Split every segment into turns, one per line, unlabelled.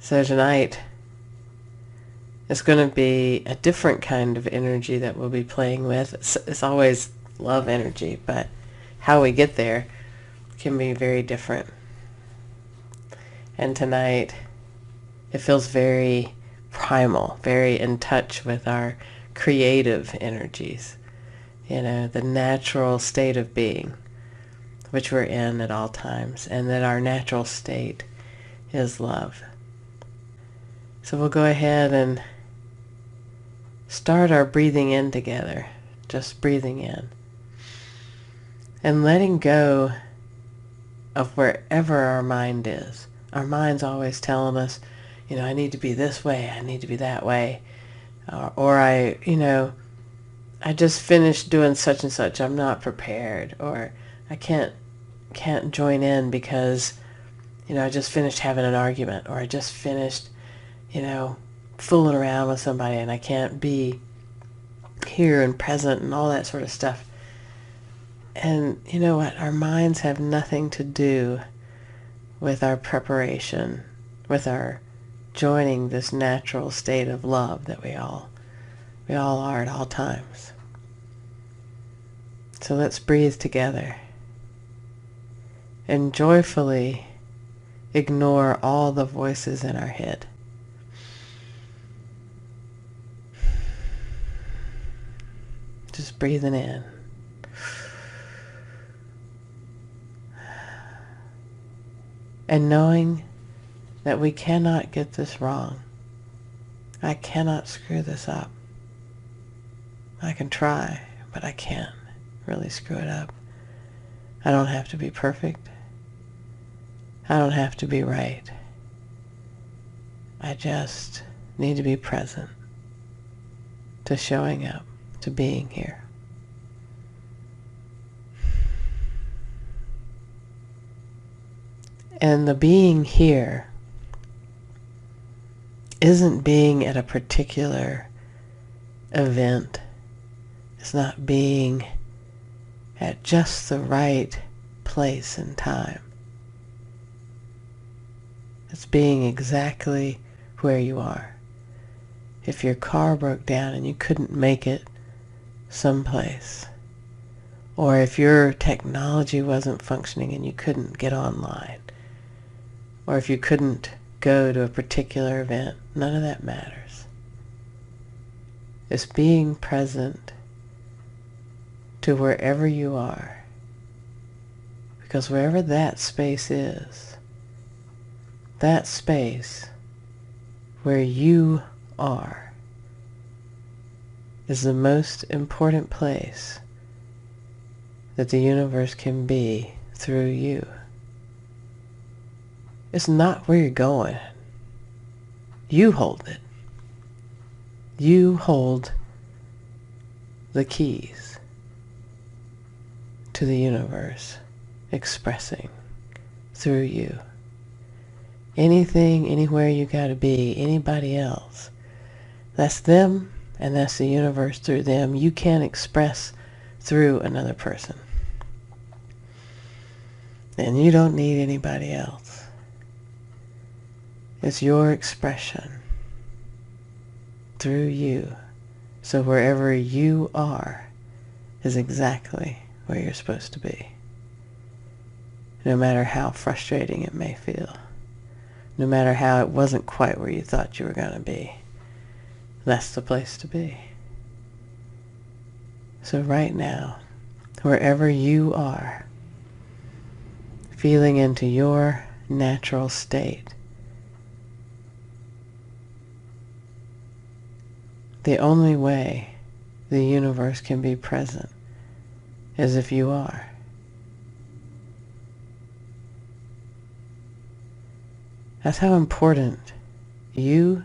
So tonight it's going to be a different kind of energy that we'll be playing with. It's always love energy, but how we get there can be very different. And tonight it feels very primal, very in touch with our creative energies, the natural state of being, which we're in at all times, and that our natural state is love. So we'll go ahead and start our breathing in together, just breathing in, and letting go of wherever our mind is. Our mind's always telling us, I need to be this way, I need to be that way, or I just finished doing such and such, I'm not prepared, or I can't join in because, I just finished having an argument, or I just finished, fooling around with somebody and I can't be here and present and all that sort of stuff. And you know what? Our minds have nothing to do with our preparation, with our joining this natural state of love that we all are at all times. So let's breathe together and joyfully ignore all the voices in our head. Just breathing in. And knowing that we cannot get this wrong. I cannot screw this up. I can try, but I can't really screw it up. I don't have to be perfect. I don't have to be right. I just need to be present to showing up, to being here. And the being here isn't being at a particular event. It's not being at just the right place and time. It's being exactly where you are. If your car broke down and you couldn't make it someplace, or if your technology wasn't functioning and you couldn't get online, or if you couldn't go to a particular event, none of that matters. It's being present to wherever you are. Because wherever that space is, that space where you are is the most important place that the universe can be through you. It's not where you're going. You hold it. You hold the keys to the universe expressing through you. Anything, anywhere you gotta be, anybody else, that's them and that's the universe through them. You can't express through another person. And you don't need anybody else. It's your expression through you. So wherever you are is exactly where you're supposed to be. No matter how frustrating it may feel. No matter how it wasn't quite where you thought you were going to be. That's the place to be. So right now, wherever you are, feeling into your natural state, the only way the universe can be present is if you are. That's how important you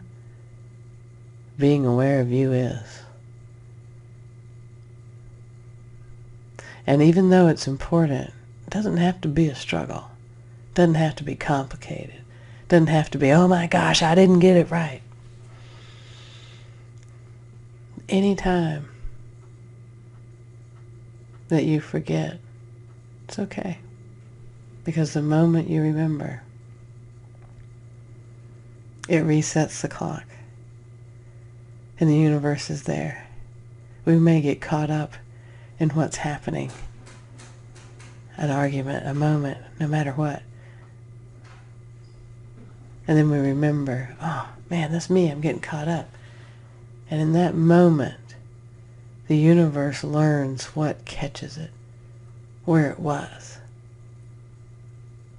being aware of you is. And even though it's important, it doesn't have to be a struggle. It doesn't have to be complicated. It doesn't have to be, oh my gosh, I didn't get it right. Anytime that you forget, it's okay. Because the moment you remember it resets the clock. And the universe is there. We may get caught up in what's happening. An argument, a moment, no matter what. And then we remember, oh man, that's me, I'm getting caught up. And in that moment, the universe learns what catches it, where it was.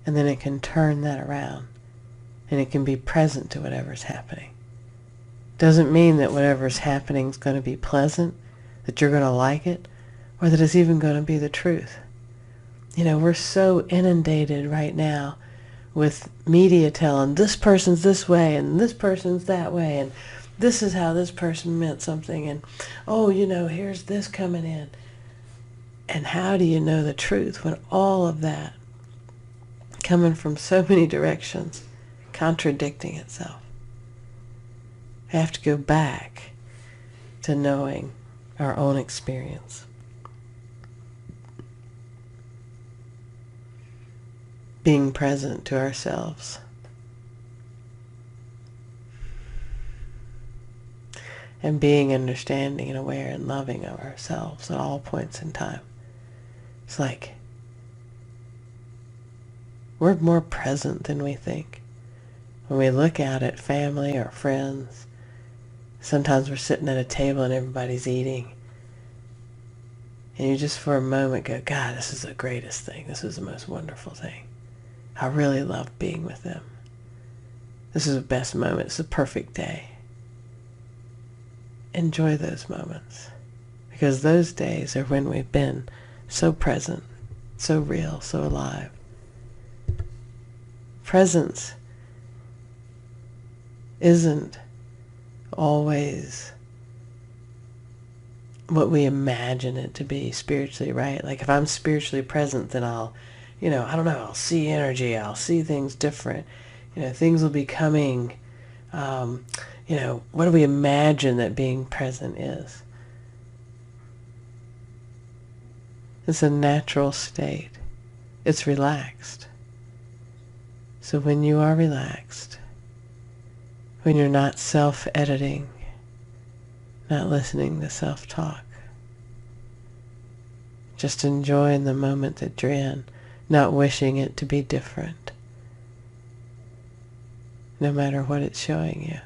And then it can turn that around. And it can be present to whatever's happening. Doesn't mean that whatever's happening is going to be pleasant, that you're going to like it, or that it's even going to be the truth. You know, we're so inundated right now with media telling this person's this way and this person's that way and this is how this person meant something and, oh, you know, here's this coming in. And how do you know the truth when all of that coming from so many directions, contradicting itself? I have to go back to knowing our own experience. Being present to ourselves. And being understanding and aware and loving of ourselves at all points in time. It's like we're more present than we think. When we look out at family or friends, sometimes we're sitting at a table and everybody's eating. And you just for a moment go, God, this is the greatest thing. This is the most wonderful thing. I really love being with them. This is the best moment. It's the perfect day. Enjoy those moments. Because those days are when we've been so present, so real, so alive. Presence isn't always what we imagine it to be spiritually, right? Like if I'm spiritually present, then I'll, I'll see energy, I'll see things different. Things will be coming. What do we imagine that being present is? It's a natural state. It's relaxed. So when you are relaxed, when you're not self-editing, not listening to self-talk, just enjoying the moment that you're in, not wishing it to be different, no matter what it's showing you.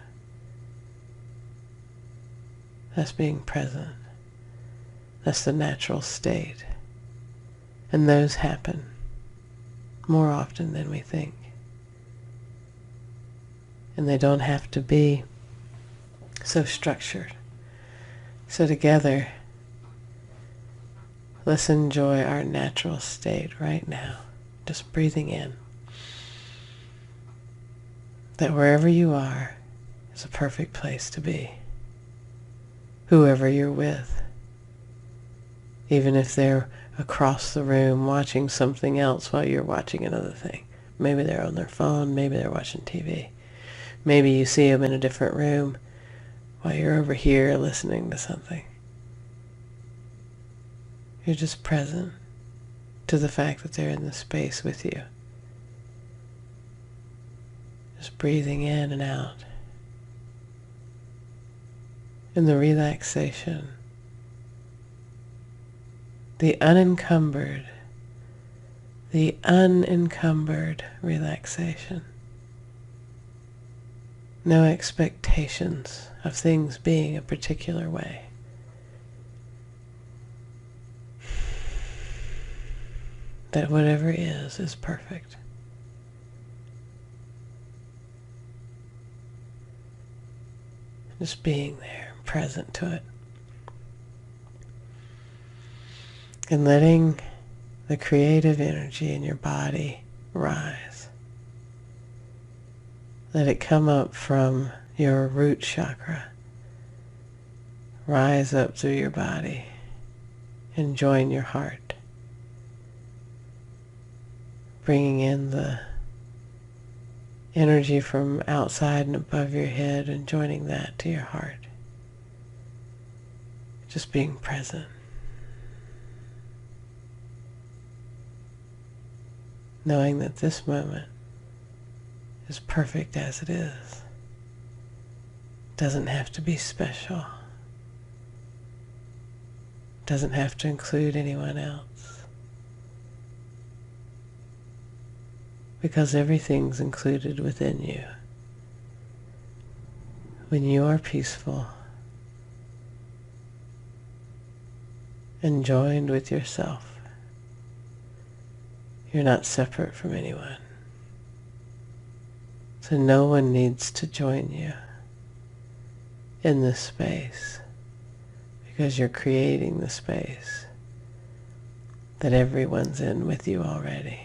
That's being present. That's the natural state. And those happen more often than we think. And they don't have to be so structured. So together, let's enjoy our natural state right now. Just breathing in. That wherever you are is a perfect place to be. Whoever you're with. Even if they're across the room watching something else while you're watching another thing. Maybe they're on their phone, maybe they're watching TV. Maybe you see them in a different room while you're over here listening to something. You're just present to the fact that they're in the space with you. Just breathing in and out. In the relaxation. The unencumbered relaxation. No expectations of things being a particular way. That whatever is perfect. Just being there, present to it. And letting the creative energy in your body rise. Let it come up from your root chakra. Rise up through your body and join your heart. Bringing in the energy from outside and above your head and joining that to your heart. Just being present. Knowing that this moment is perfect as it is. Doesn't have to be special. Doesn't have to include anyone else. Because everything's included within you. When you are peaceful and joined with yourself, you're not separate from anyone. So no one needs to join you in this space, because you're creating the space that everyone's in with you already.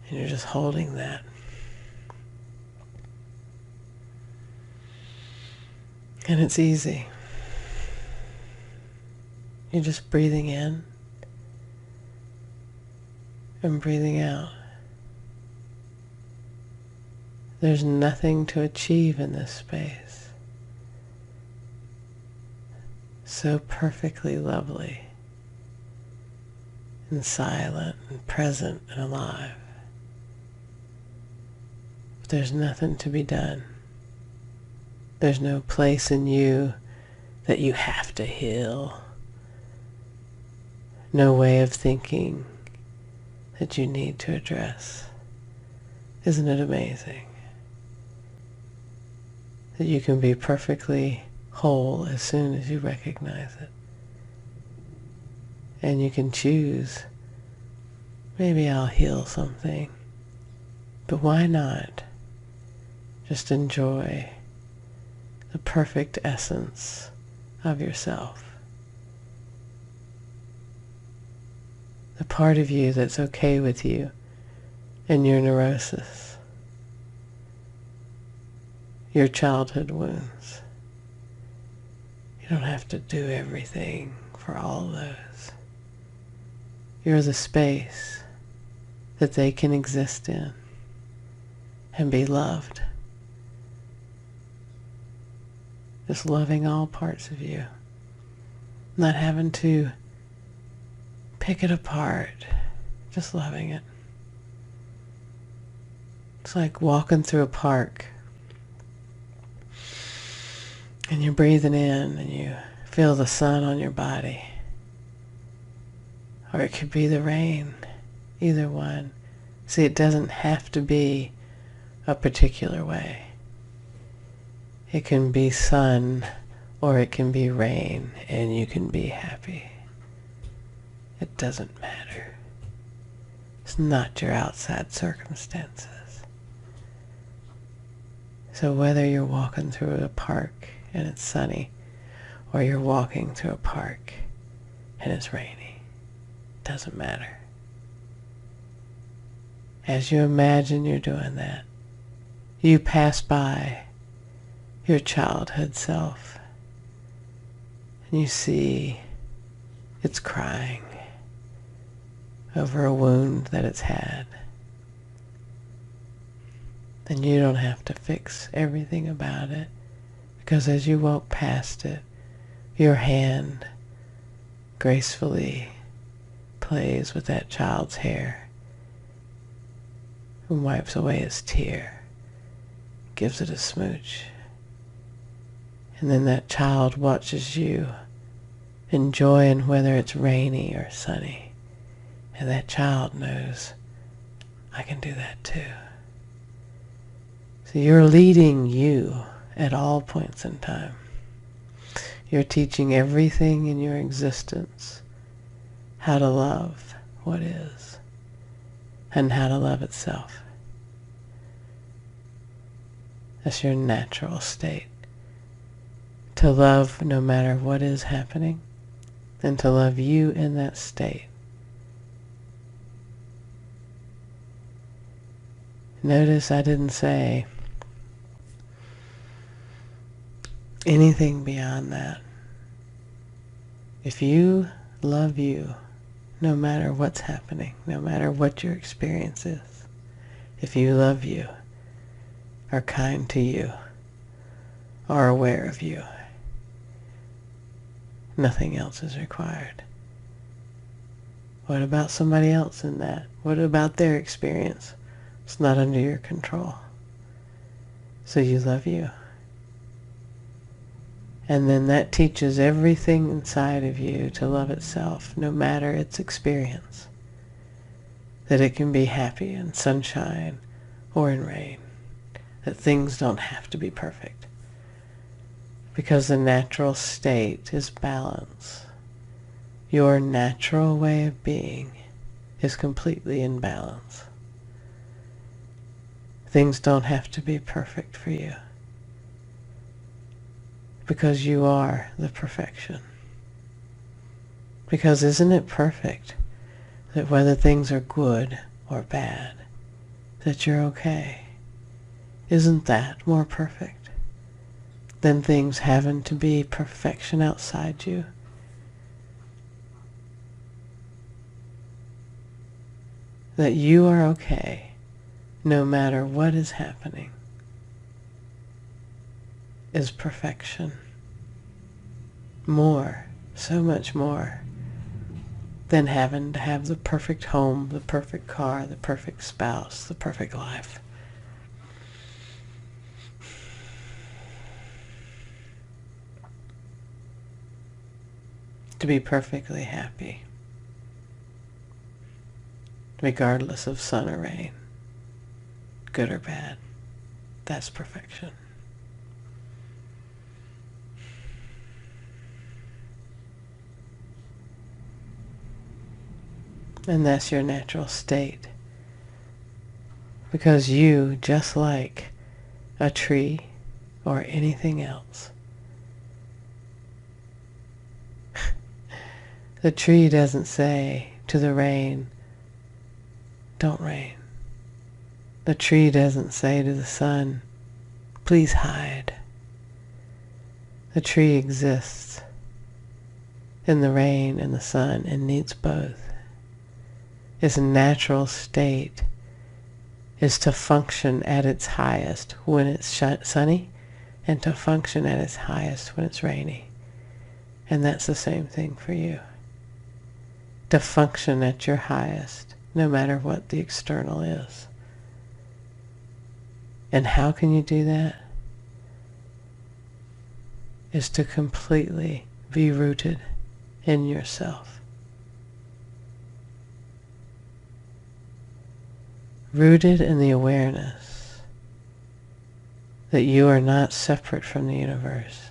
And you're just holding that. And it's easy. You're just breathing in and breathing out. There's nothing to achieve in this space. So perfectly lovely and silent and present and alive. But there's nothing to be done. There's no place in you that you have to heal. No way of thinking that you need to address. Isn't it amazing that you can be perfectly whole as soon as you recognize it? And you can choose, maybe I'll heal something, but why not just enjoy the perfect essence of yourself? The part of you that's okay with you and your neurosis, your childhood wounds. You don't have to do everything for all of those. You're the space that they can exist in and be loved. Just loving all parts of you. Not having to pick it apart. Just loving it. It's like walking through a park and you're breathing in and you feel the sun on your body. Or it could be the rain. Either one. See, it doesn't have to be a particular way. It can be sun or it can be rain and you can be happy. It doesn't matter. It's not your outside circumstances. So whether you're walking through a park and it's sunny, or you're walking through a park and it's rainy, doesn't matter. As you imagine you're doing that, you pass by your childhood self and you see it's crying over a wound that it's had. And you don't have to fix everything about it, because as you walk past it, your hand gracefully plays with that child's hair and wipes away his tear, gives it a smooch. And then that child watches you enjoying whether it's rainy or sunny. And that child knows, I can do that too. So you're leading you at all points in time. You're teaching everything in your existence how to love what is and how to love itself. That's your natural state. To love no matter what is happening and to love you in that state. Notice I didn't say anything beyond that. If you love you, no matter what's happening, no matter what your experience is, if you love you, are kind to you, are aware of you, nothing else is required. What about somebody else in that? What about their experience? It's not under your control. So you love you. And then that teaches everything inside of you to love itself, no matter its experience. That it can be happy in sunshine or in rain. That things don't have to be perfect. Because the natural state is balance. Your natural way of being is completely in balance. Things don't have to be perfect for you. Because you are the perfection. Because isn't it perfect that whether things are good or bad, that you're okay? Isn't that more perfect than things having to be perfection outside you? That you are okay no matter what is happening is perfection. More, so much more than having to have the perfect home, the perfect car, the perfect spouse, the perfect life. To be perfectly happy, regardless of sun or rain, good or bad, that's perfection. And that's your natural state. Because you, just like a tree or anything else, the tree doesn't say to the rain, don't rain. The tree doesn't say to the sun, please hide. The tree exists in the rain and the sun and needs both. Its natural state is to function at its highest when it's sunny and to function at its highest when it's rainy. And that's the same thing for you. To function at your highest no matter what the external is. And how can you do that? Is to completely be rooted in yourself. Rooted in the awareness that you are not separate from the universe,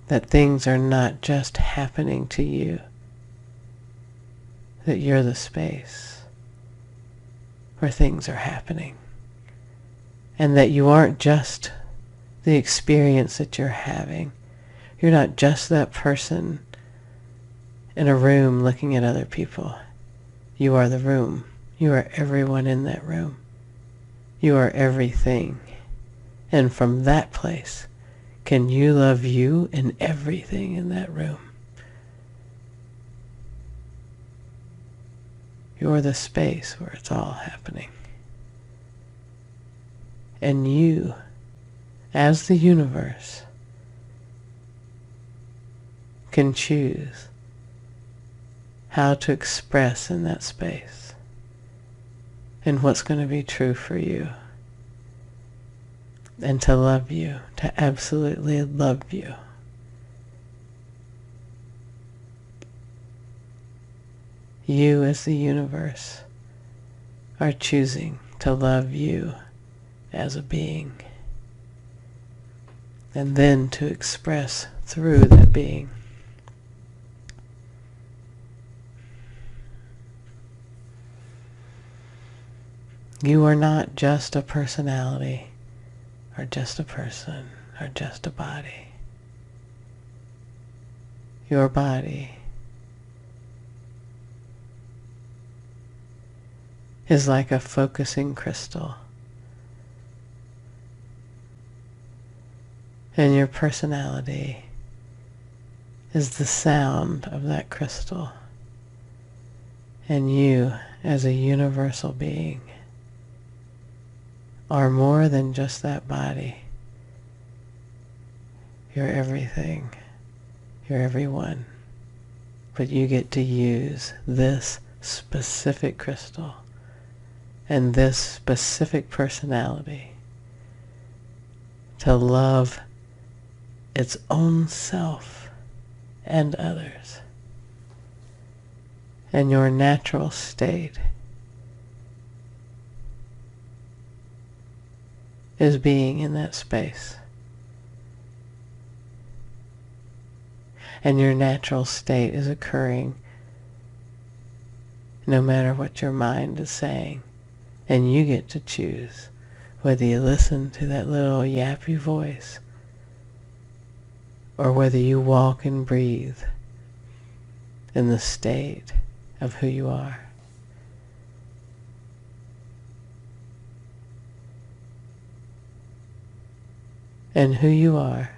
that things are not just happening to you, that you're the space where things are happening, and that you aren't just the experience that you're having. You're not just that person in a room looking at other people. You are the room. You are everyone in that room. You are everything. And from that place, can you love you and everything in that room? You're the space where it's all happening. And you, as the universe, can choose how to express in that space and what's going to be true for you. And to love you, to absolutely love you. You as the universe are choosing to love you as a being. And then to express through that being. You are not just a personality, or just a person, or just a body. Your body is like a focusing crystal. And your personality is the sound of that crystal. And you, as a universal being, are more than just that body. You're everything. You're everyone. But you get to use this specific crystal and this specific personality to love its own self and others. And your natural state is being in that space. And your natural state is occurring no matter what your mind is saying. And you get to choose whether you listen to that little yappy voice or whether you walk and breathe in the state of who you are. And who you are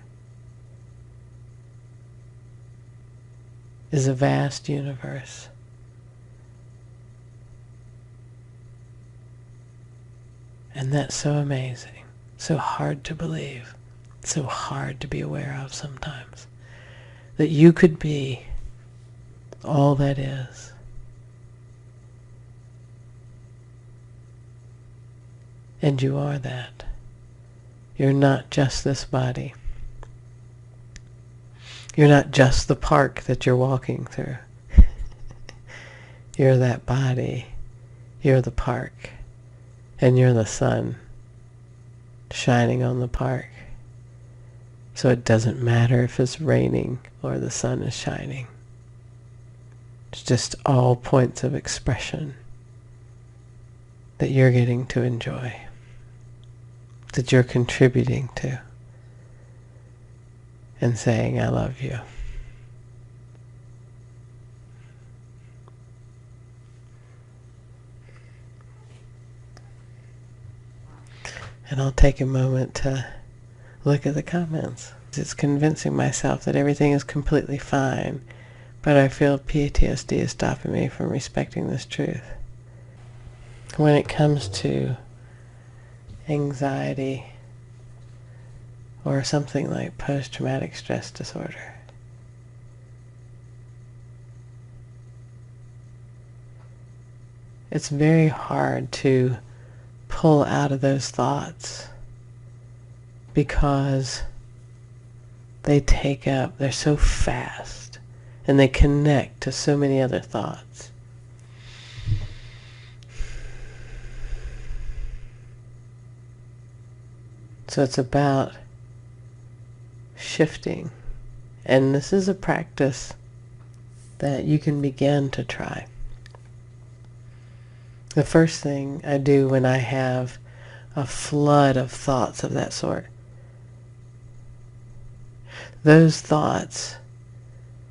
is a vast universe. And that's so amazing, so hard to believe, so hard to be aware of sometimes, that you could be all that is. And you are that. You're not just this body. You're not just the park that you're walking through. You're that body. You're the park. And you're the sun shining on the park. So it doesn't matter if it's raining or the sun is shining. It's just all points of expression that you're getting to enjoy, that you're contributing to, and saying, I love you. And I'll take a moment to look at the comments. It's convincing myself that everything is completely fine, but I feel PTSD is stopping me from respecting this truth. When it comes to anxiety or something like post-traumatic stress disorder, it's very hard to pull out of those thoughts because they take up, they're so fast and they connect to so many other thoughts. So it's about shifting. And this is a practice that you can begin to try. The first thing I do when I have a flood of thoughts of that sort, those thoughts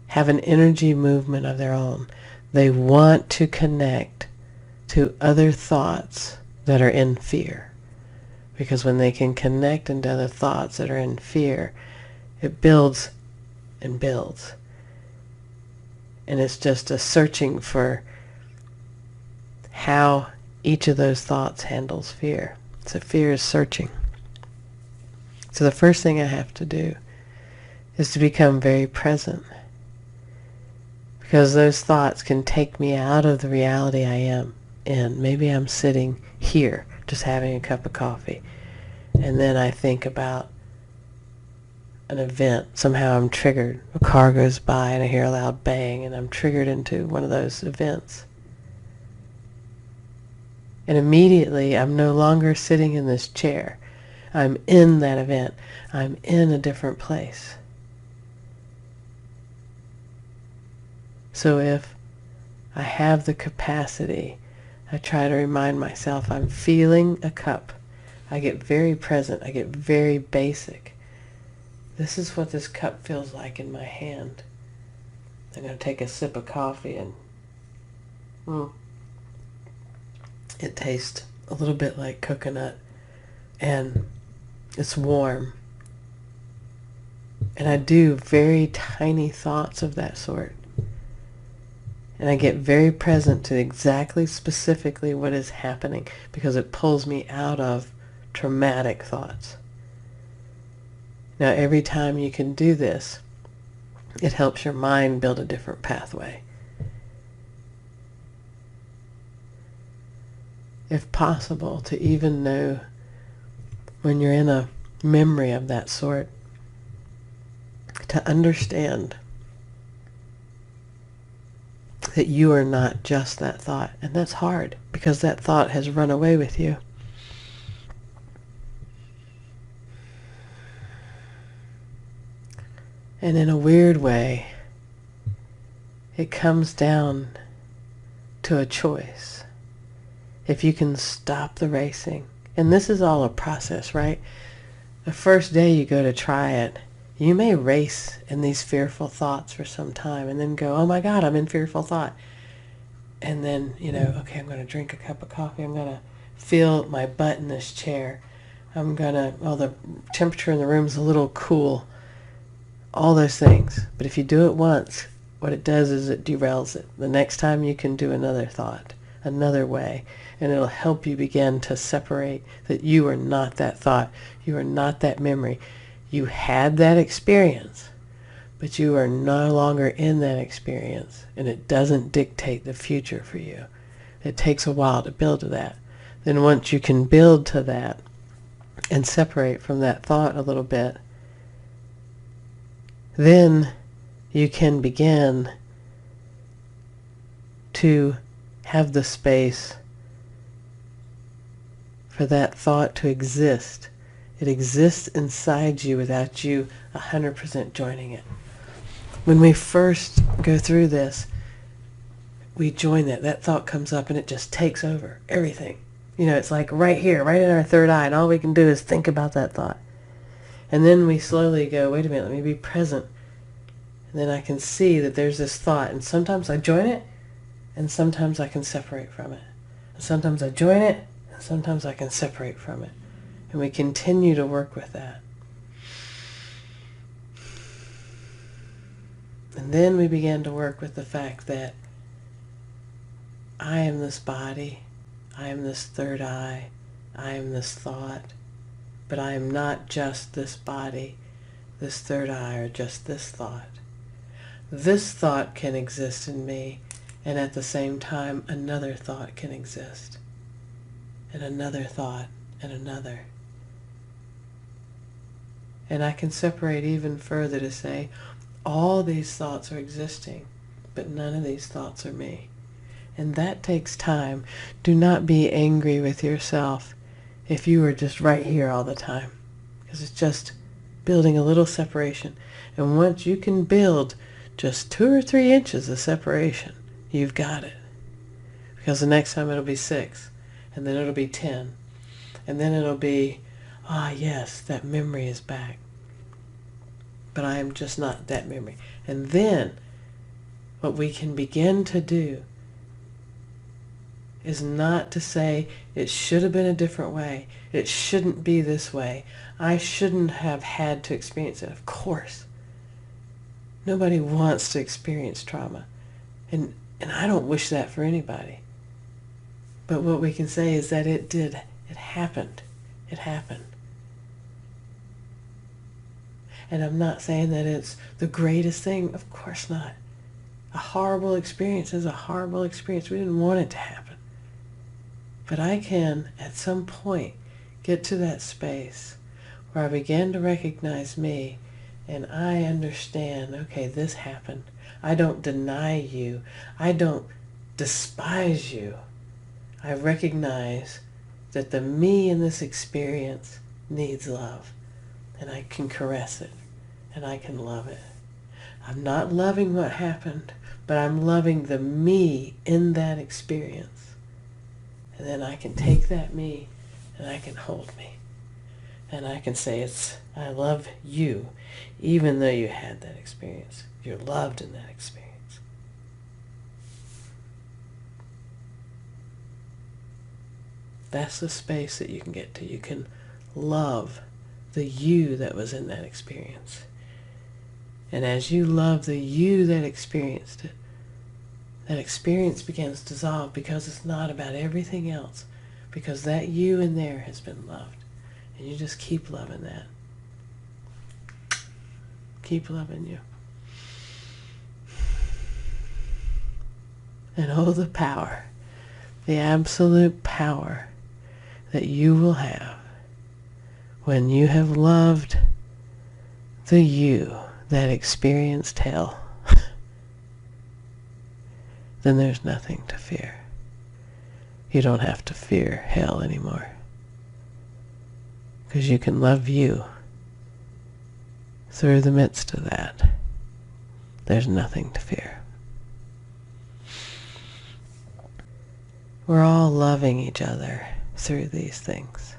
have an energy movement of their own. They want to connect to other thoughts that are in fear. Because when they can connect into other thoughts that are in fear, it builds and builds. And it's just a searching for how each of those thoughts handles fear. So fear is searching. So the first thing I have to do is to become very present. Because those thoughts can take me out of the reality I am in. Maybe I'm sitting here just having a cup of coffee, and then I think about an event. Somehow I'm triggered. A car goes by and I hear a loud bang and I'm triggered into one of those events. And immediately I'm no longer sitting in this chair. I'm in that event. I'm in a different place. So if I have the capacity, I try to remind myself I'm feeling a cup. I get very present. I get very basic. This is what this cup feels like in my hand. I'm going to take a sip of coffee and it tastes a little bit like coconut and it's warm. And I do very tiny thoughts of that sort. And I get very present to exactly specifically what is happening because it pulls me out of traumatic thoughts. Now every time you can do this, it helps your mind build a different pathway. If possible, to even know when you're in a memory of that sort, to understand that you are not just that thought. And that's hard because that thought has run away with you. And in a weird way, it comes down to a choice. If you can stop the racing. And this is all a process, right? The first day you go to try it, you may race in these fearful thoughts for some time and then go, oh my God, I'm in fearful thought. And then, okay, I'm going to drink a cup of coffee. I'm going to feel my butt in this chair. The temperature in the room's a little cool. All those things. But if you do it once, what it does is it derails it. The next time you can do another thought, another way, and it'll help you begin to separate that you are not that thought. You are not that memory. You had that experience, but you are no longer in that experience, and it doesn't dictate the future for you. It takes a while to build to that. Then once you can build to that and separate from that thought a little bit, then you can begin to have the space for that thought to exist. It exists inside you without you 100% joining it. When we first go through this, we join that. That thought comes up and it just takes over everything. It's like right here, right in our third eye, and all we can do is think about that thought. And then we slowly go, wait a minute, let me be present. And then I can see that there's this thought, and sometimes I join it, and sometimes I can separate from it. And sometimes I join it, and sometimes I can separate from it. And we continue to work with that. And then we begin to work with the fact that I am this body, I am this third eye, I am this thought, but I am not just this body, this third eye, or just this thought. This thought can exist in me, and at the same time another thought can exist, and another thought, and another. And I can separate even further to say, all these thoughts are existing, but none of these thoughts are me. And that takes time. Do not be angry with yourself if you are just right here all the time, because it's just building a little separation. And once you can build just 2 or 3 inches of separation, you've got it. Because the next time it'll be 6, and then it'll be 10, and then it'll be, yes, that memory is back. But I am just not that memory. And then what we can begin to do is not to say it should have been a different way. It shouldn't be this way. I shouldn't have had to experience it. Of course. Nobody wants to experience trauma. And I don't wish that for anybody. But what we can say is that it did. It happened. It happened. And I'm not saying that it's the greatest thing. Of course not. A horrible experience is a horrible experience. We didn't want it to happen. But I can, at some point, get to that space where I begin to recognize me, and I understand, okay, this happened. I don't deny you. I don't despise you. I recognize that the me in this experience needs love. And I can caress it, and I can love it. I'm not loving what happened, but I'm loving the me in that experience. And then I can take that me, and I can hold me. And I can say, I love you, even though you had that experience. You're loved in that experience. That's the space that you can get to. You can love the you that was in that experience. And as you love the you that experienced it, that experience begins to dissolve, because it's not about everything else, because that you in there has been loved. And you just keep loving that. Keep loving you. And oh, the power, the absolute power that you will have when you have loved the you that experienced hell, then there's nothing to fear. You don't have to fear hell anymore, because you can love you through the midst of that. There's nothing to fear. We're all loving each other through these things.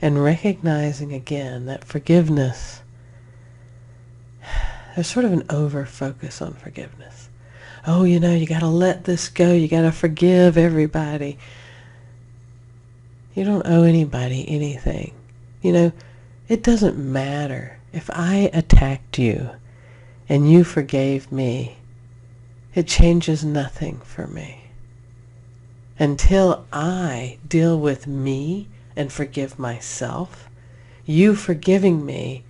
And recognizing again that forgiveness, there's sort of an over-focus on forgiveness. Oh, you gotta let this go. You gotta forgive everybody. You don't owe anybody anything. It doesn't matter. If I attacked you and you forgave me, it changes nothing for me. Until I deal with me and forgive myself, you forgiving me,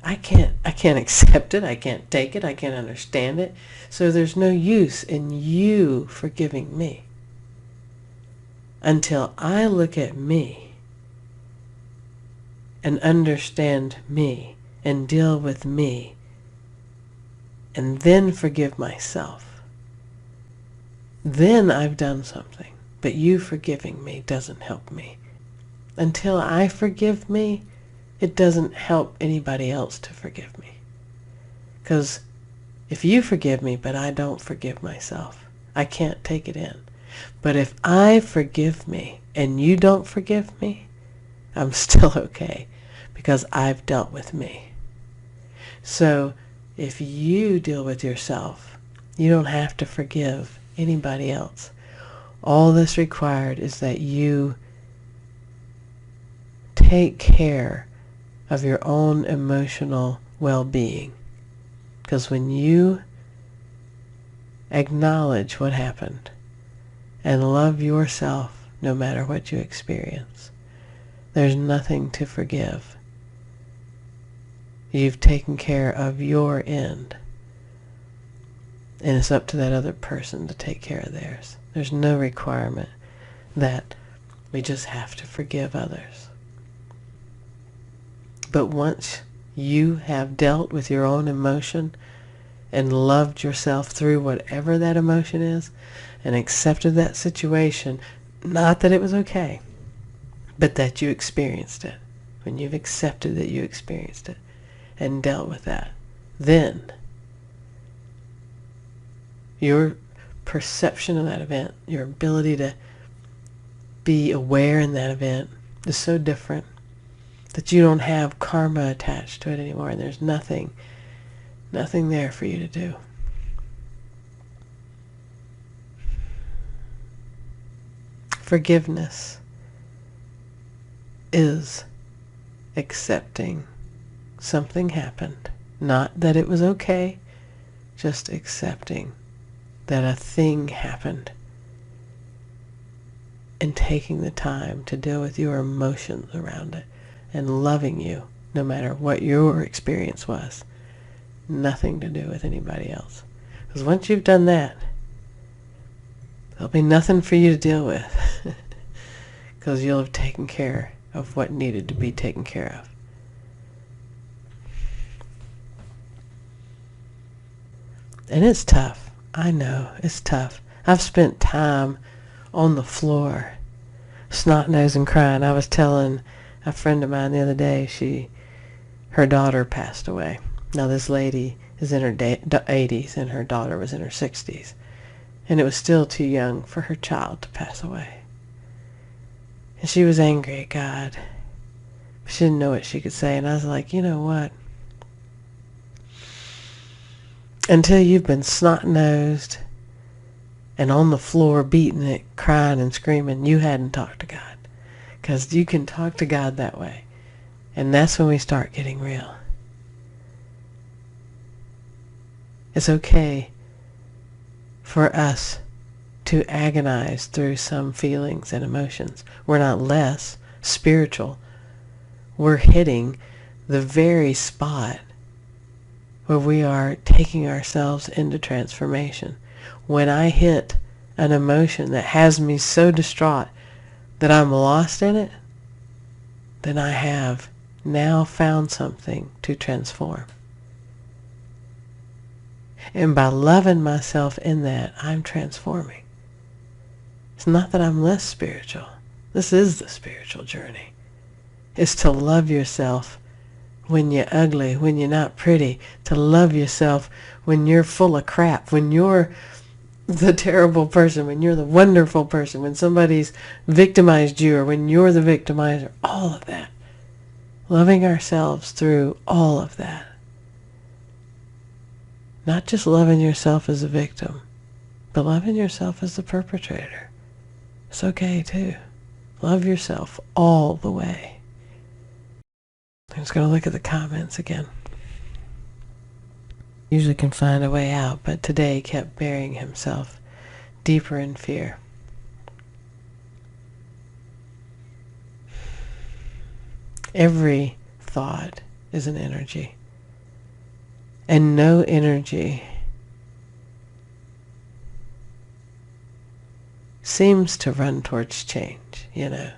I can't accept it. I can't take it. I can't understand it. So there's no use in you forgiving me until I look at me and understand me and deal with me and then forgive myself. Then I've done something. But you forgiving me doesn't help me. Until I forgive me, it doesn't help anybody else to forgive me. Because if you forgive me but I don't forgive myself, I can't take it in. But if I forgive me and you don't forgive me, I'm still okay because I've dealt with me. So if you deal with yourself, you don't have to forgive anybody else. All that's required is that you take care of your own emotional well-being. Because when you acknowledge what happened and love yourself no matter what you experience, there's nothing to forgive. You've taken care of your end. And it's up to that other person to take care of theirs. There's no requirement that we just have to forgive others. But once you have dealt with your own emotion and loved yourself through whatever that emotion is and accepted that situation, not that it was okay, but that you experienced it. When you've accepted that you experienced it and dealt with that, then your perception of that event, your ability to be aware in that event is so different that you don't have karma attached to it anymore, and there's nothing there for you to do. Forgiveness is accepting something happened. Not that it was okay, just accepting that a thing happened and taking the time to deal with your emotions around it and loving you no matter what your experience was. Nothing to do with anybody else. Because once you've done that, there'll be nothing for you to deal with because you'll have taken care of what needed to be taken care of. And it's tough. I know, it's tough. I've spent time on the floor, snot-nosed and crying. I was telling a friend of mine the other day, her daughter passed away. Now this lady is in her 80s and her daughter was in her 60s. And it was still too young for her child to pass away. And she was angry at God. She didn't know what she could say. And I was like, you know what? Until you've been snot-nosed and on the floor beating it, crying and screaming, you hadn't talked to God. Because you can talk to God that way. And that's when we start getting real. It's okay for us to agonize through some feelings and emotions. We're not less spiritual. We're hitting the very spot where we are taking ourselves into transformation. When I hit an emotion that has me so distraught that I'm lost in it, then I have now found something to transform. And by loving myself in that, I'm transforming. It's not that I'm less spiritual. This is the spiritual journey. It's to love yourself when you're ugly, when you're not pretty, to love yourself when you're full of crap, when you're the terrible person, when you're the wonderful person, when somebody's victimized you or when you're the victimizer, all of that. Loving ourselves through all of that. Not just loving yourself as a victim, but loving yourself as the perpetrator. It's okay too. Love yourself all the way. I'm just going to look at the comments again. Usually can find a way out, but today kept burying himself deeper in fear. Every thought is an energy, and no energy seems to run towards change, you know.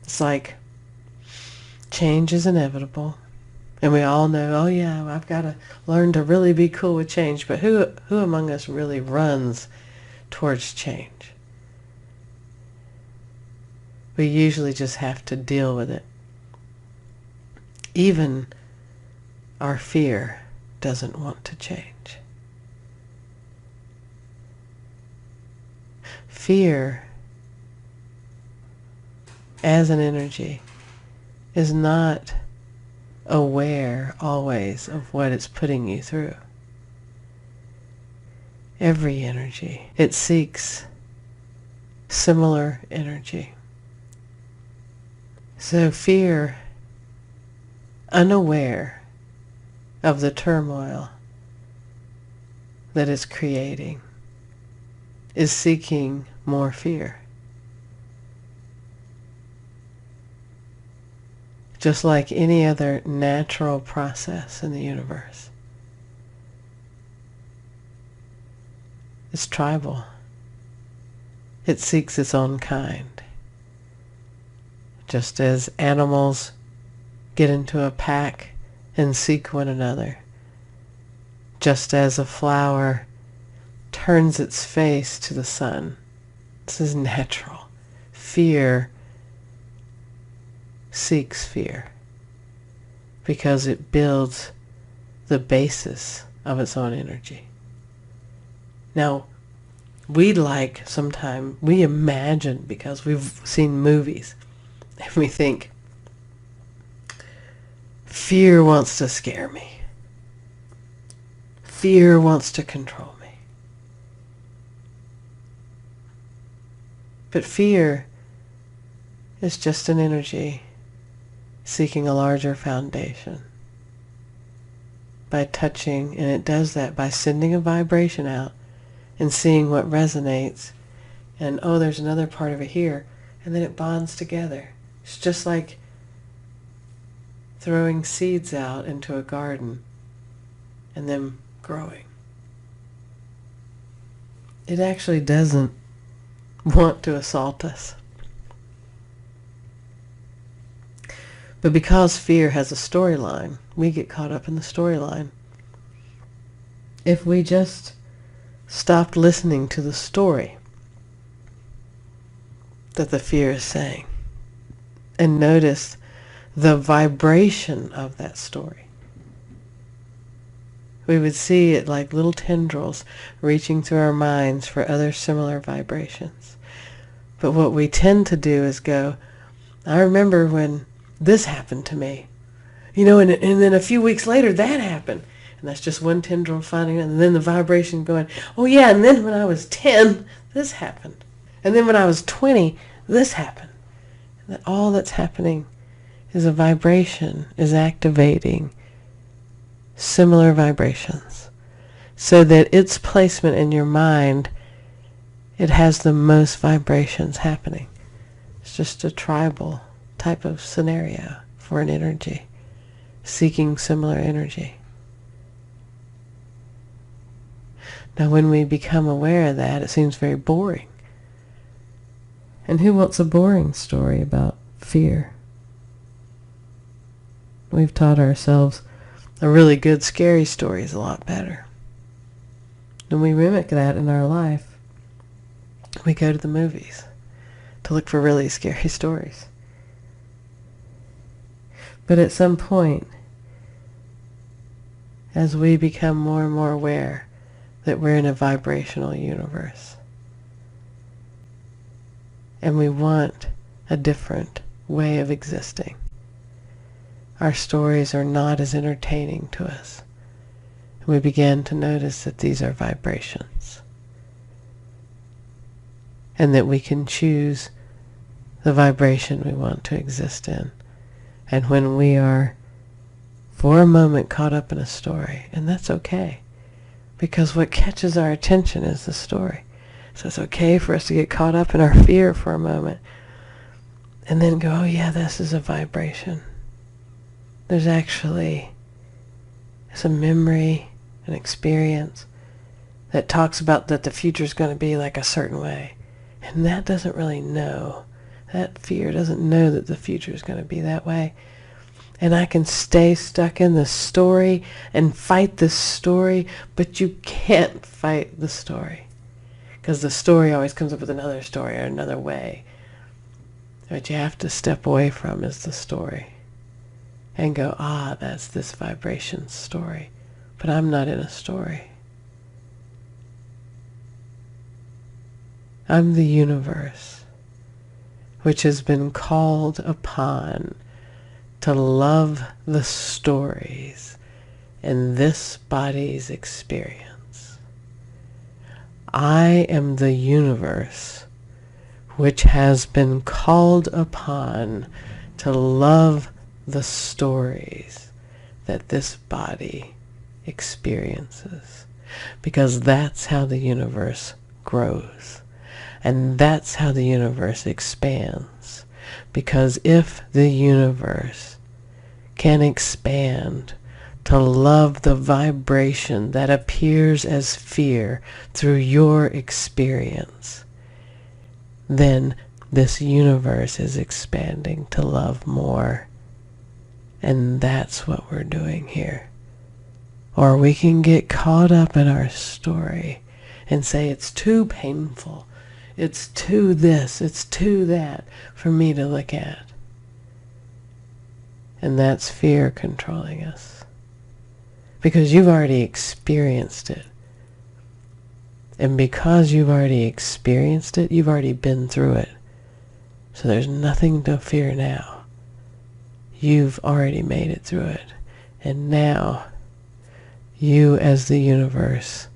It's like change is inevitable, and we all know, oh yeah, I've got to learn to really be cool with change, but who among us really runs towards change? We usually just have to deal with it. Even our fear doesn't want to change. Fear, as an energy, is not aware always of what it's putting you through. Every energy, it seeks similar energy. So fear, unaware of the turmoil that it's creating, is seeking more fear. Just like any other natural process in the universe. It's tribal. It seeks its own kind. Just as animals get into a pack and seek one another. Just as a flower turns its face to the sun. This is natural. Fear seeks fear because it builds the basis of its own energy. Now, we imagine, because we've seen movies, and we think, fear wants to scare me. Fear wants to control me. But fear is just an energy seeking a larger foundation by touching, and it does that by sending a vibration out and seeing what resonates, and oh, there's another part of it here, and then it bonds together. It's just like throwing seeds out into a garden and them growing. It actually doesn't want to assault us. But because fear has a storyline, we get caught up in the storyline. If we just stopped listening to the story that the fear is saying and noticed the vibration of that story, we would see it like little tendrils reaching through our minds for other similar vibrations. But what we tend to do is go, I remember when this happened to me, and then a few weeks later that happened. And that's just one tendril finding it, and then the vibration going, oh yeah, and then when I was 10, this happened. And then when I was 20, this happened. And that all that's happening is a vibration is activating similar vibrations so that its placement in your mind, it has the most vibrations happening. It's just a tribal type of scenario for an energy, seeking similar energy. Now when we become aware of that, it seems very boring. And who wants a boring story about fear? We've taught ourselves a really good scary story is a lot better. And we mimic that in our life. We go to the movies to look for really scary stories. But at some point, as we become more and more aware that we're in a vibrational universe, and we want a different way of existing, our stories are not as entertaining to us. And we begin to notice that these are vibrations, and that we can choose the vibration we want to exist in. And when we are for a moment caught up in a story, and that's okay, because what catches our attention is the story. So it's okay for us to get caught up in our fear for a moment and then go, oh yeah, this is a vibration. There's actually some memory, an experience that talks about that the future is going to be like a certain way. And that doesn't really know. That fear doesn't know that the future is going to be that way. And I can stay stuck in the story and fight the story, but you can't fight the story. Because the story always comes up with another story or another way. What you have to step away from is the story. And go, that's this vibration story. But I'm not in a story. I'm the universe, which has been called upon to love the stories in this body's experience. I am the universe which has been called upon to love the stories that this body experiences, because that's how the universe grows, and that's how the universe expands. Because if the universe can expand to love the vibration that appears as fear through your experience, then this universe is expanding to love more. And that's what we're doing here. Or we can get caught up in our story and say it's too painful, it's too this, it's too that for me to look at. And that's fear controlling us. Because you've already experienced it. And because you've already experienced it, you've already been through it. So there's nothing to fear now. You've already made it through it. And now, you as the universe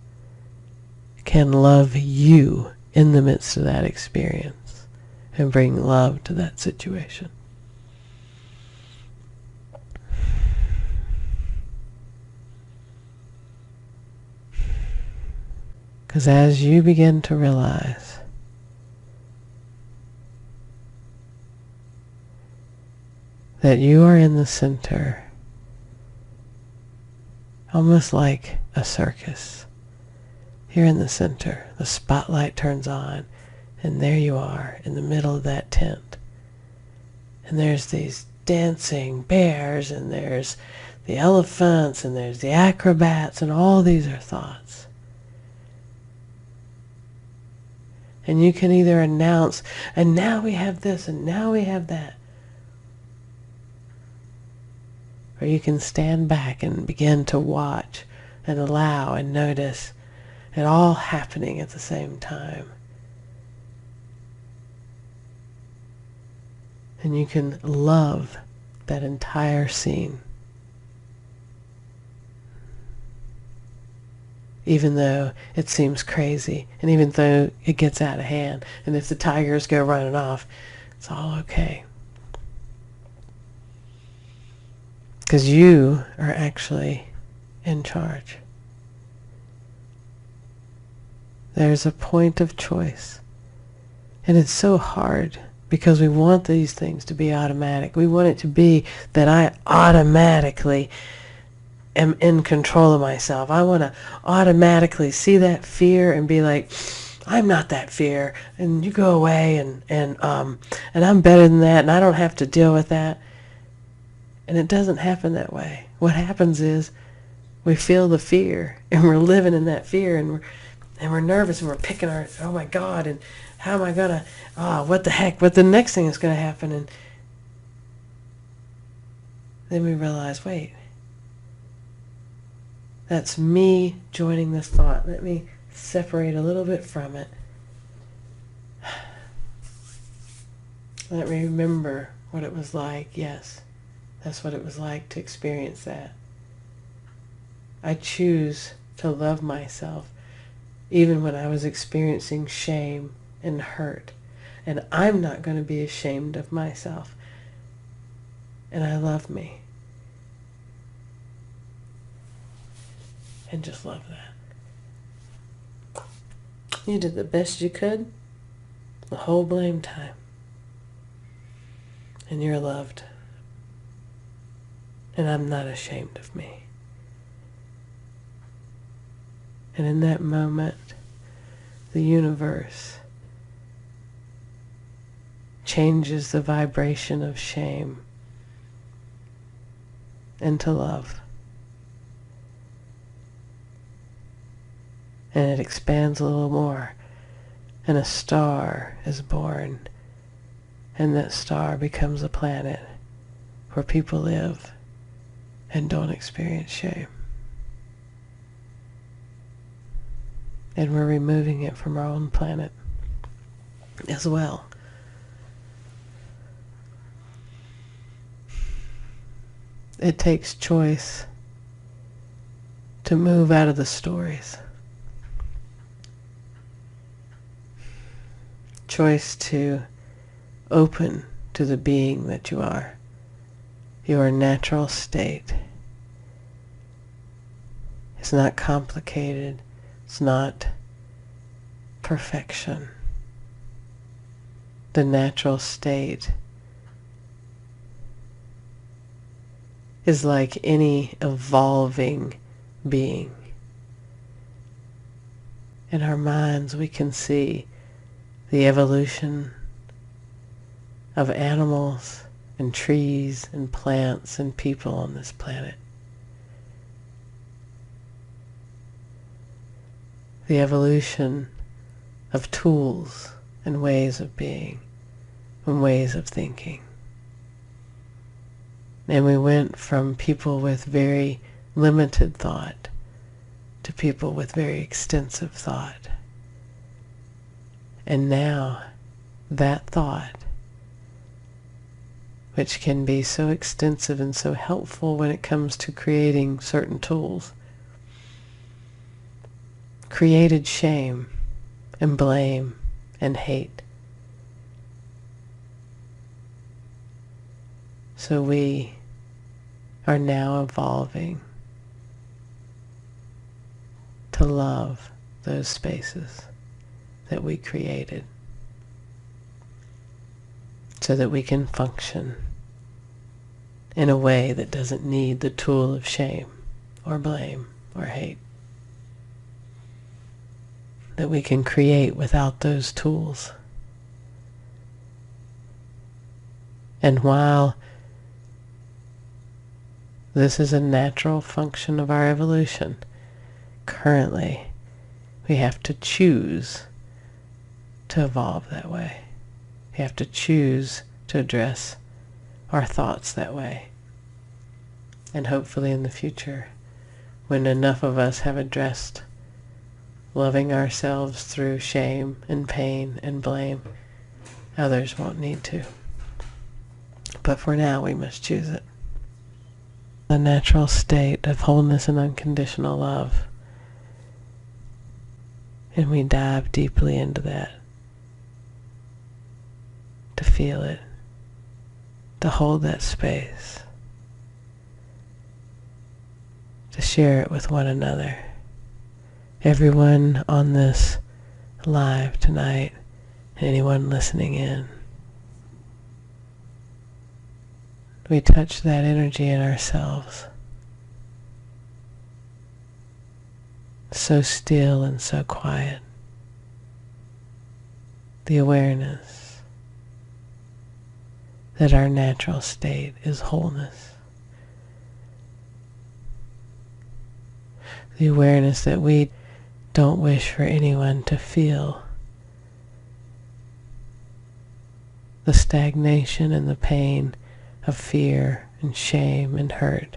can love you in the midst of that experience and bring love to that situation. Because as you begin to realize that you are in the center, almost like a circus. You're in the center. The spotlight turns on, and there you are in the middle of that tent. And there's these dancing bears, and there's the elephants, and there's the acrobats, and all these are thoughts. And you can either announce, and now we have this, and now we have that. Or you can stand back and begin to watch and allow and notice it all happening at the same time. And you can love that entire scene. Even though it seems crazy, and even though it gets out of hand, and if the tigers go running off, it's all okay. Because you are actually in charge. There's a point of choice. And it's so hard because we want these things to be automatic. We want it to be that I automatically am in control of myself. I want to automatically see that fear and be like, I'm not that fear, and you go away, and I'm better than that, and I don't have to deal with that. And it doesn't happen that way. What happens is we feel the fear, and we're living in that fear, and we're nervous, and we're picking our, oh my God, and how am I gonna, what the heck, what the next thing is gonna happen, and then we realize, wait, that's me joining this thought. Let me separate a little bit from it. Let me remember what it was like. Yes, that's what it was like to experience that. I choose to love myself even when I was experiencing shame and hurt. And I'm not going to be ashamed of myself. And I love me. And just love that. You did the best you could the whole blame time. And you're loved. And I'm not ashamed of me. And in that moment, the universe changes the vibration of shame into love. And it expands a little more, and a star is born, and that star becomes a planet where people live and don't experience shame. And we're removing it from our own planet as well. It takes choice to move out of the stories. Choice to open to the being that you are, your natural state. It's not complicated. It's not perfection. The natural state is like any evolving being. In our minds, we can see the evolution of animals and trees and plants and people on this planet. The evolution of tools and ways of being and ways of thinking. And we went from people with very limited thought to people with very extensive thought. And now that thought, which can be so extensive and so helpful when it comes to creating certain tools, created shame and blame and hate. So we are now evolving to love those spaces that we created so that we can function in a way that doesn't need the tool of shame or blame or hate. That we can create without those tools. And while this is a natural function of our evolution, currently we have to choose to evolve that way. We have to choose to address our thoughts that way. And hopefully in the future, when enough of us have addressed loving ourselves through shame and pain and blame, others won't need to. But for now, we must choose it. The natural state of wholeness and unconditional love. And we dive deeply into that. To feel it. To hold that space. To share it with one another. Everyone on this live tonight, and anyone listening in. We touch that energy in ourselves. So still and so quiet. the awareness that our natural state is wholeness. The awareness that we don't wish for anyone to feel the stagnation and the pain of fear and shame and hurt.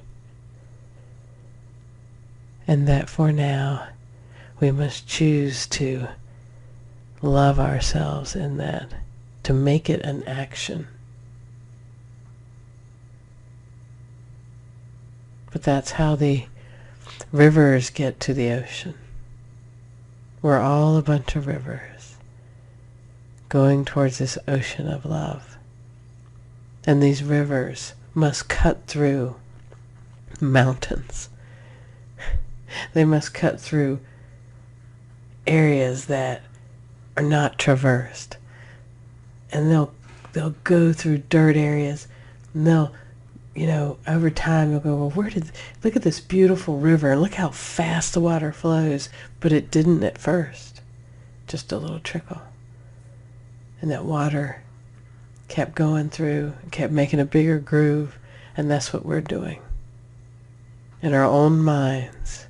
And that for now, we must choose to love ourselves in that, to make it an action. But that's how the rivers get to the ocean. We're all a bunch of rivers going towards this ocean of love. And these rivers must cut through mountains. They must cut through areas that are not traversed. And they'll go through dirt areas, and they'll, over time you'll go, well, look at this beautiful river, and look how fast the water flows. But it didn't at first, just a little trickle. And that water kept going through, kept making a bigger groove, and that's what we're doing. In our own minds,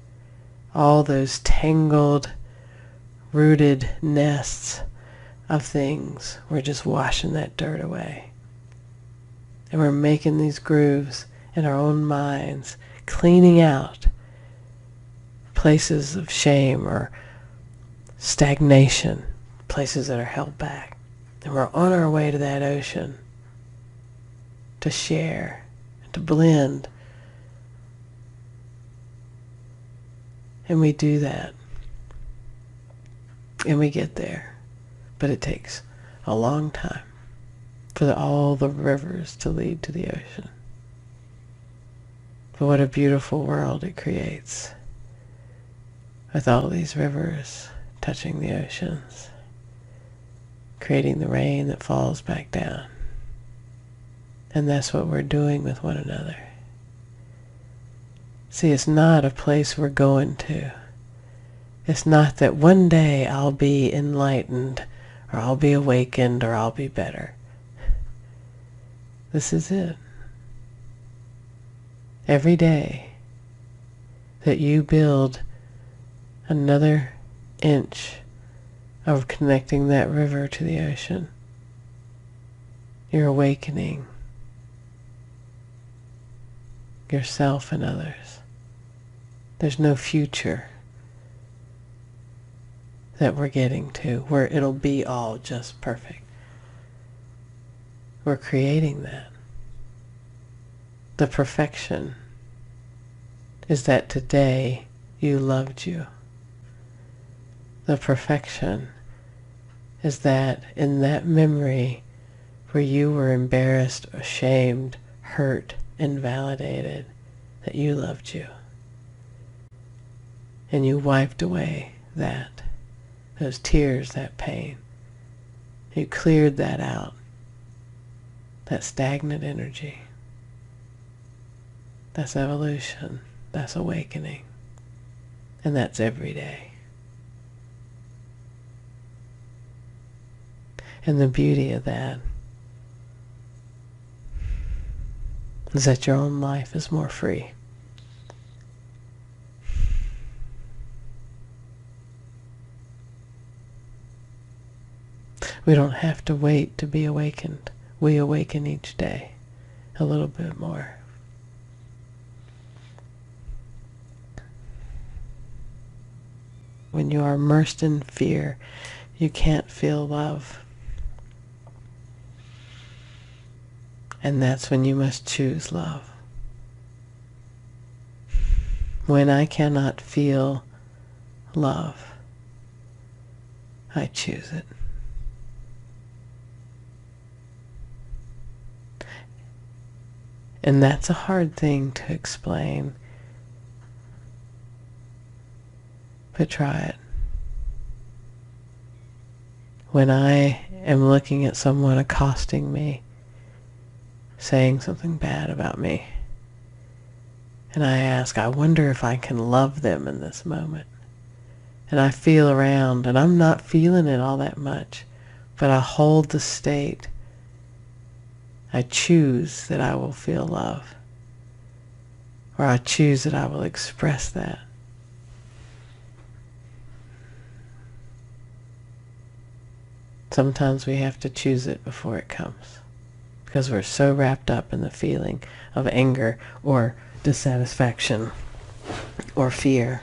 all those tangled, rooted nests of things, we're just washing that dirt away. And we're making these grooves in our own minds, cleaning out places of shame or stagnation, places that are held back. And we're on our way to that ocean to share, to blend. And we do that. And we get there. But it takes a long time for all the rivers to lead to the ocean. But what a beautiful world it creates, with all these rivers touching the oceans, creating the rain that falls back down. And that's what we're doing with one another. See, it's not a place we're going to. It's not that one day I'll be enlightened, or I'll be awakened, or I'll be better. This is it. Every day that you build another inch of connecting that river to the ocean, you're awakening yourself and others. There's no future that we're getting to where it'll be all just perfect. We're creating that. The perfection is that today you loved you. The perfection is that in that memory where you were embarrassed, ashamed, hurt, invalidated, that you loved you. And you wiped away those tears, that pain. You cleared that out, that stagnant energy. That's evolution. That's awakening. And that's every day. And the beauty of that is that your own life is more free. We don't have to wait to be awakened. We awaken each day a little bit more. When you are immersed in fear, you can't feel love. And that's when you must choose love. When I cannot feel love, I choose it. And that's a hard thing to explain. But try it. When I am looking at someone accosting me, saying something bad about me, and I ask, I wonder if I can love them in this moment. And I feel around, and I'm not feeling it all that much. but I hold the state. I choose that I will feel love, or I choose that I will express that. Sometimes we have to choose it before it comes, because we're so wrapped up in the feeling of anger or dissatisfaction or fear.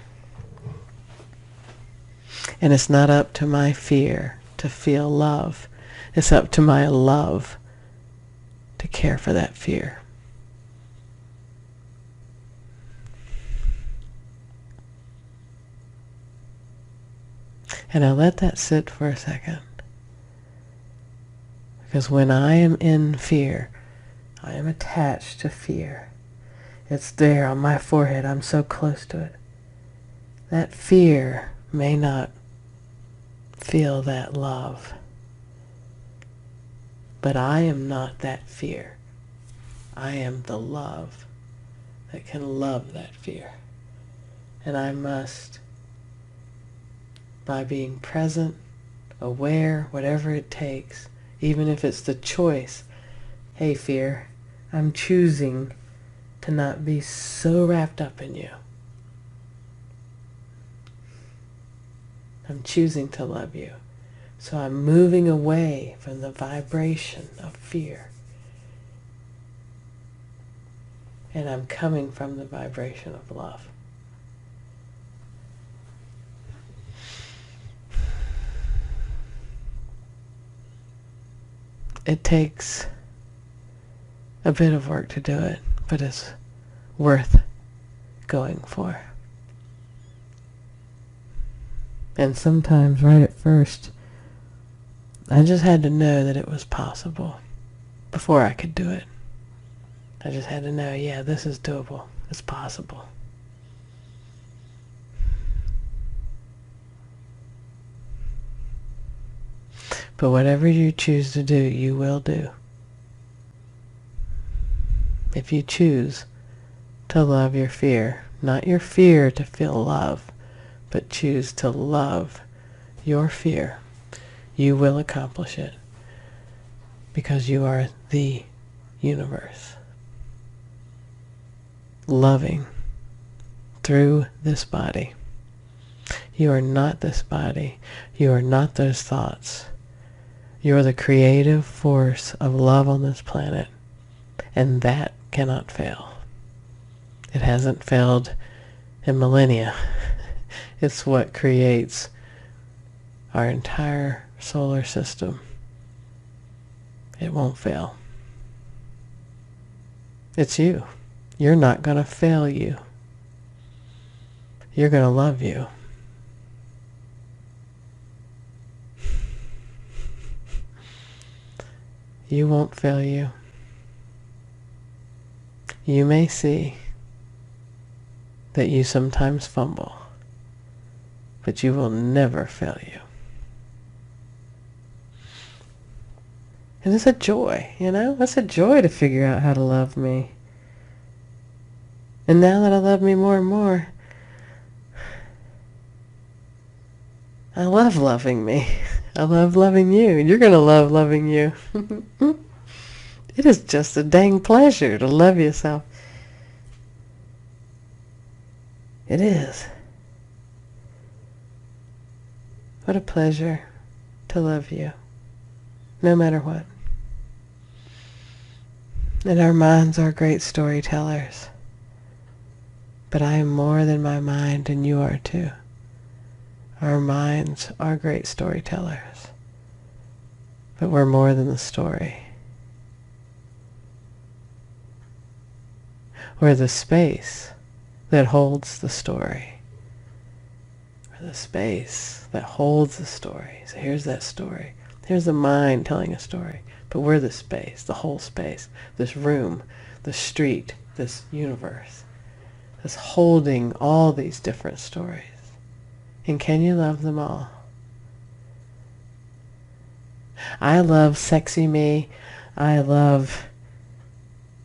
And it's not up to my fear to feel love. It's up to my love to care for that fear. And I let that sit for a second. Because when I am in fear, I am attached to fear. It's there on my forehead. I'm so close to it. That fear may not feel that love. But I am not that fear. I am the love that can love that fear. And I must, by being present, aware, whatever it takes, even if it's the choice, hey fear, I'm choosing to not be so wrapped up in you. I'm choosing to love you. So I'm moving away from the vibration of fear. And I'm coming from the vibration of love. It takes a bit of work to do it, but it's worth going for. And sometimes right at first, I just had to know that it was possible before I could do it. I just had to know, yeah, this is doable. It's possible. But whatever you choose to do, you will do. If you choose to love your fear, not your fear to feel love, but choose to love your fear, you will accomplish it, because you are the universe, loving through this body. You are not this body. You are not those thoughts. You are the creative force of love on this planet, and that cannot fail. It hasn't failed in millennia. It's what creates our entire solar system. It won't fail. It's you. You're not going to fail you. You're going to love you. You won't fail you. You may see that you sometimes fumble, but you will never fail you. And it's a joy, you know? It's a joy to figure out how to love me. And now that I love me more and more, I love loving me. I love loving you. And you're going to love loving you. It is just a dang pleasure to love yourself. It is. What a pleasure to love you, no matter what. And our minds are great storytellers. But I am more than my mind, and you are too. Our minds are great storytellers. But we're more than the story. We're the space that holds the story. We're the space that holds the story. So here's that story. Here's the mind telling a story. But we're the space, the whole space, this room, the street, this universe, that's holding all these different stories. And can you love them all? I love sexy me. I love,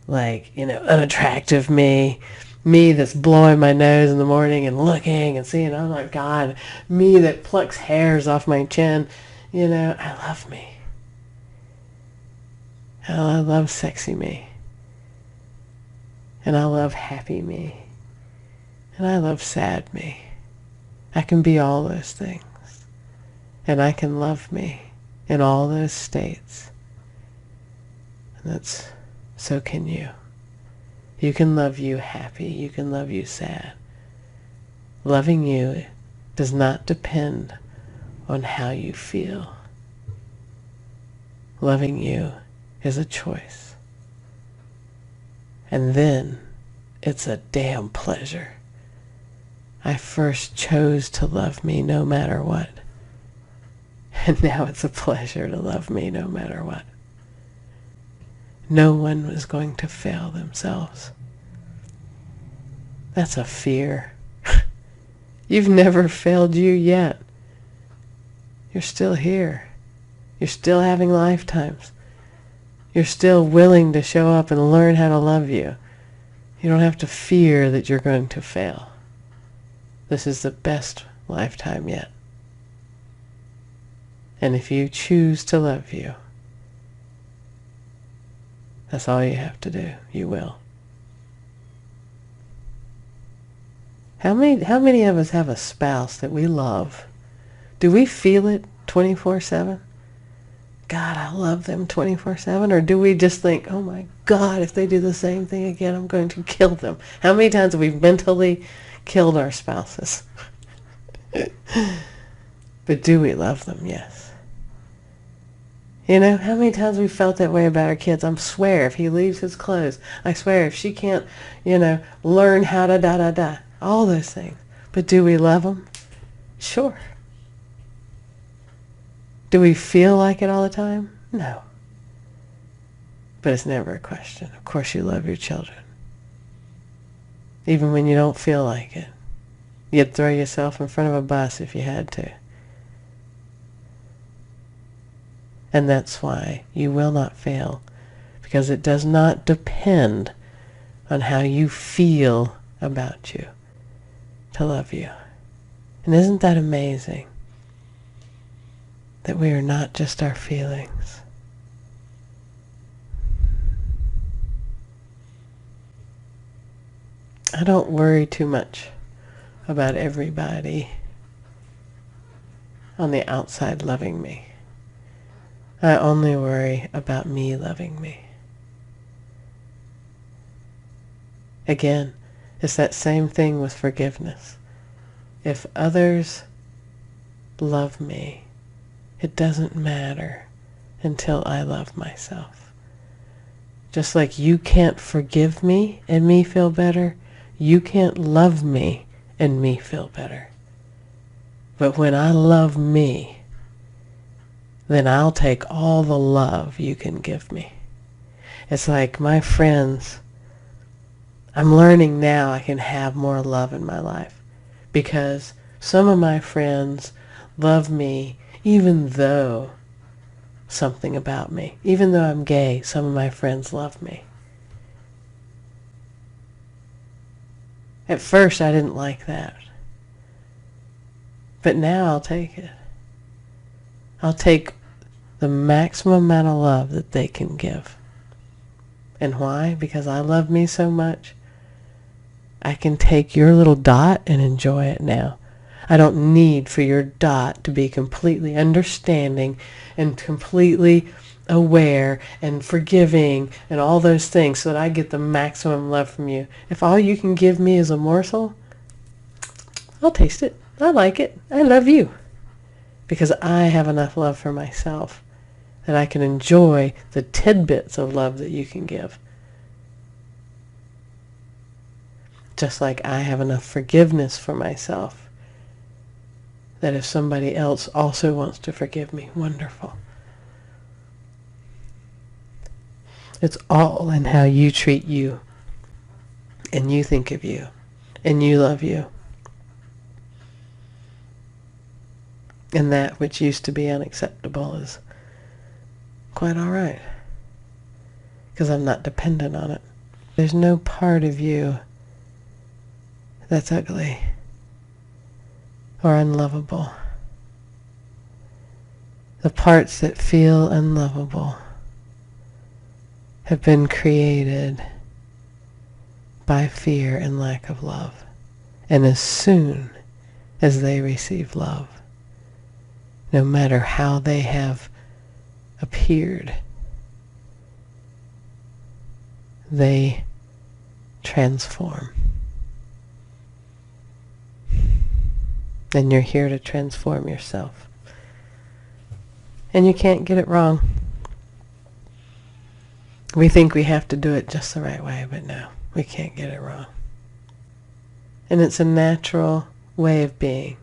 unattractive me. Me that's blowing my nose in the morning and looking and seeing, oh my God, me that plucks hairs off my chin. I love me. And I love sexy me. And I love happy me. And I love sad me. I can be all those things. And I can love me in all those states. And so can you. You can love you happy. You can love you sad. Loving you does not depend on how you feel. Loving you is a choice. And then it's a damn pleasure. I first chose to love me no matter what. And now it's a pleasure to love me no matter what. No one was going to fail themselves. That's a fear. You've never failed you yet. You're still here. You're still having lifetimes. You're still willing to show up and learn how to love you. You don't have to fear that you're going to fail. This is the best lifetime yet. And if you choose to love you, that's all you have to do. You will. How many of us have a spouse that we love? Do we feel it 24/7? God, I love them 24/7? Or do we just think, oh my God, if they do the same thing again, I'm going to kill them? How many times have we mentally killed our spouses? But do we love them? Yes. You know, how many times we felt that way about our kids? I swear, if he leaves his clothes, I swear, if she can't, learn how to da-da-da, all those things. But do we love them? Sure. Do we feel like it all the time? No. But it's never a question. Of course you love your children. Even when you don't feel like it. You'd throw yourself in front of a bus if you had to. And that's why you will not fail, because it does not depend on how you feel about you to love you. And isn't that amazing? That we are not just our feelings. I don't worry too much about everybody on the outside loving me. I only worry about me loving me. Again, it's that same thing with forgiveness. If others love me, it doesn't matter until I love myself. Just like you can't forgive me and me feel better, you can't love me and me feel better. But when I love me, then I'll take all the love you can give me. It's like my friends, I'm learning now I can have more love in my life because some of my friends love me even though something about me. Even though I'm gay, some of my friends love me. At first I didn't like that. But now I'll take it. I'll take the maximum amount of love that they can give. And why? Because I love me so much. I can take your little dot and enjoy it now. I don't need for your dot to be completely understanding and completely aware and forgiving and all those things so that I get the maximum love from you. If all you can give me is a morsel, I'll taste it. I like it. I love you. Because I have enough love for myself that I can enjoy the tidbits of love that you can give. Just like I have enough forgiveness for myself that if somebody else also wants to forgive me, wonderful. It's all in how you treat you, and you think of you, and you love you. And that which used to be unacceptable is quite all right, because I'm not dependent on it. There's no part of you that's ugly or unlovable. The parts that feel unlovable have been created by fear and lack of love. And as soon as they receive love, no matter how they have appeared, they transform. And you're here to transform yourself. And you can't get it wrong. We think we have to do it just the right way, but no, we can't get it wrong. And it's a natural way of being.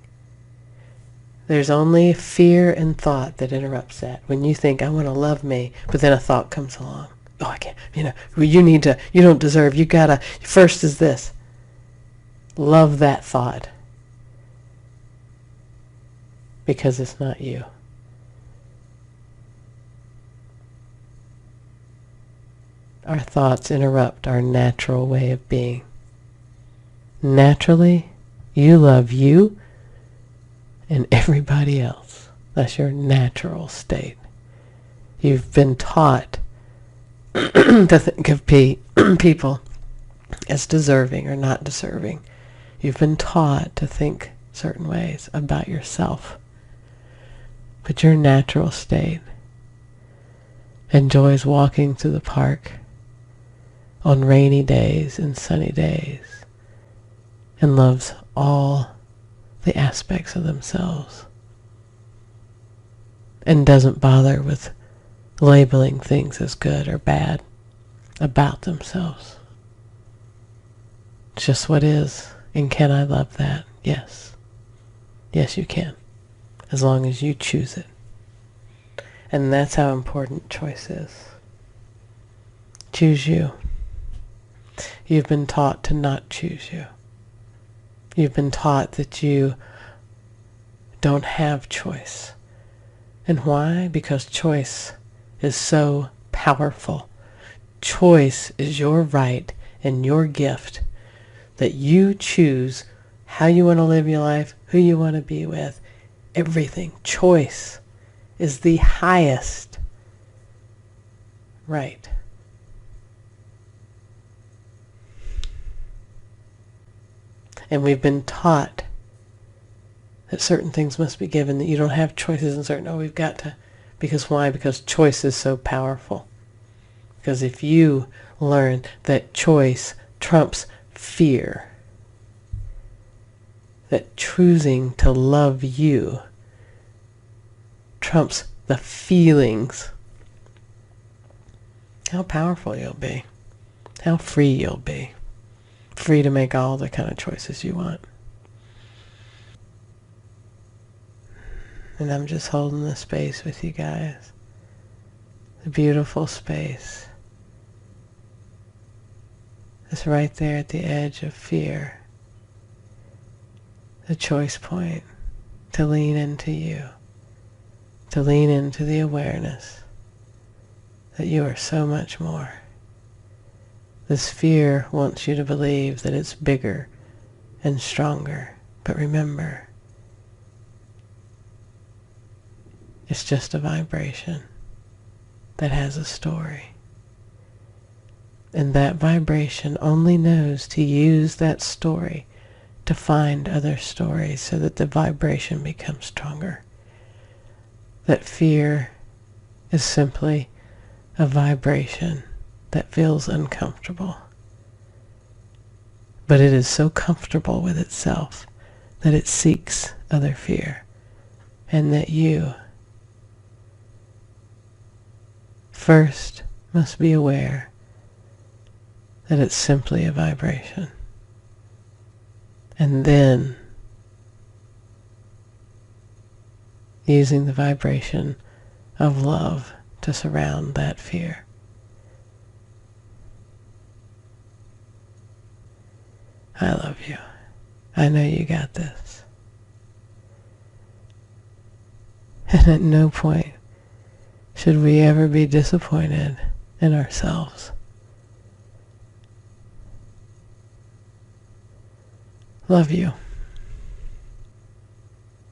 There's only fear and thought that interrupts that. When you think, I want to love me, but then a thought comes along. Oh, I can't, you need to, you don't deserve, you gotta, first is this. Love that thought. Because it's not you. Our thoughts interrupt our natural way of being. Naturally, you love you and everybody else. That's your natural state. You've been taught to think of people as deserving or not deserving. You've been taught to think certain ways about yourself. But your natural state enjoys walking through the park on rainy days and sunny days and loves all the aspects of themselves and doesn't bother with labeling things as good or bad about themselves. It's just what is. And can I love that? Yes. Yes, you can. As long as you choose it. And that's how important choice is. Choose you. You've been taught to not choose you. You've been taught that you don't have choice. And why? Because choice is so powerful. Choice is your right and your gift that you choose how you want to live your life, who you want to be with, everything. Choice is the highest right. And we've been taught that certain things must be given, that you don't have choices in certain, oh, we've got to. Because why? Because choice is so powerful. Because if you learn that choice trumps fear, that choosing to love you trumps the feelings, how powerful you'll be. How free you'll be. Free to make all the kind of choices you want. And I'm just holding the space with you guys. The beautiful space. It's right there at the edge of fear. The choice point to lean into you. To lean into the awareness that you are so much more. This fear wants you to believe that it's bigger and stronger. But remember, it's just a vibration that has a story. And that vibration only knows to use that story to find other stories so that the vibration becomes stronger. That fear is simply a vibration that feels uncomfortable. But it is so comfortable with itself that it seeks other fear. And that you first must be aware that it's simply a vibration. And then using the vibration of love to surround that fear. I love you. I know you got this. And at no point should we ever be disappointed in ourselves. Love you.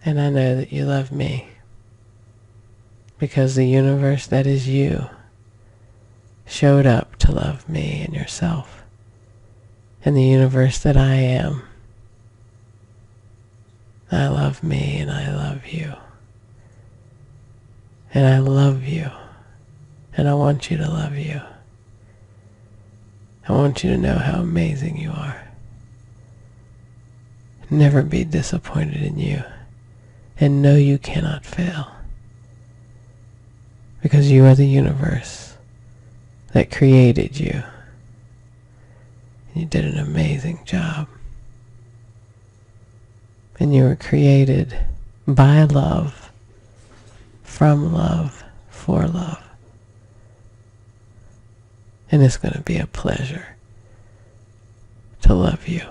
And I know that you love me. Because the universe that is you showed up to love me and yourself and the universe that I am. I love me and I love you. And I love you. And I want you to love you. I want you to know how amazing you are. Never be disappointed in you. And know you cannot fail. Because you are the universe that created you. And you did an amazing job. And you were created by love, from love, for love. And it's going to be a pleasure to love you.